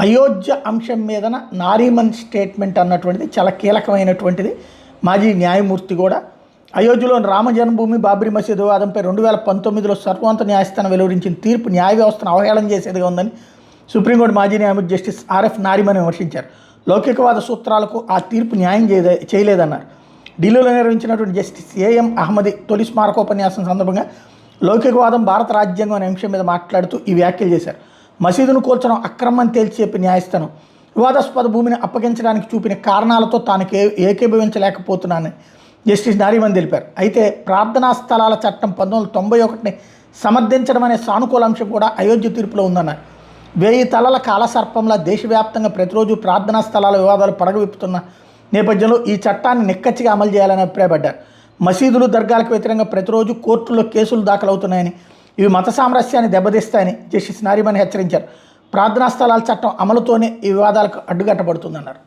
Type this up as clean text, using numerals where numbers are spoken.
అయోధ్య అంశం మీదన నారీమన్ స్టేట్మెంట్ అన్నటువంటిది చాలా కీలకమైనటువంటిది. మాజీ న్యాయమూర్తి కూడా అయోధ్యలోని రామ జన్మభూమి బాబ్రీ మసీదు వివాదంపై 2019లో సర్వోన్నత న్యాయస్థానం వెలువరించిన తీర్పు న్యాయ వ్యవస్థను అవహేళన చేసేదిగా ఉందని సుప్రీంకోర్టు మాజీ న్యాయమూర్తి జస్టిస్ ఆర్ఎఫ్ నారిమన్ విమర్శించారు. లౌకికవాద సూత్రాలకు ఆ తీర్పు న్యాయం చేయలేదన్నారు. ఢిల్లీలో నిర్వహించినటువంటి జస్టిస్ ఏఎం అహ్మది తొలి స్మారకోపన్యాసం సందర్భంగా లౌకికవాదం భారత రాజ్యాంగం అనే అంశం మీద మాట్లాడుతూ ఈ వ్యాఖ్యలు చేశారు. మసీదును కూల్చడం అక్రమం తేల్చి చెప్పిన న్యాయస్థానం వివాదాస్పద భూమిని అప్పగించడానికి చూపిన కారణాలతో తాను ఏకీభవించలేకపోతున్నానని జస్టిస్ నారిమన్ తెలిపారు. అయితే ప్రార్థనా స్థలాల చట్టం 1991ని సమర్థించడం అనే సానుకూల అంశం కూడా అయోధ్య తీర్పులో ఉందన్నారు. 1000 తలల కాలసర్పంలా దేశవ్యాప్తంగా ప్రతిరోజు ప్రార్థనా స్థలాల వివాదాలు పడగవిప్పుతున్న నేపథ్యంలో ఈ చట్టాన్ని నిక్కచ్చిగా అమలు చేయాలని అభిప్రాయపడ్డారు. మసీదులు దర్గాలకు వ్యతిరేకంగా ప్రతిరోజు కోర్టుల్లో కేసులు దాఖలవుతున్నాయని, ఇవి మత సామరస్యాన్ని దెబ్బతీస్తాయని జస్టిస్ నారిమన్ హెచ్చరించారు. ప్రార్థనా స్థలాల చట్టం అమలుతోనే ఈ వివాదాలకు అడ్డుకట్టబడుతుందన్నారు.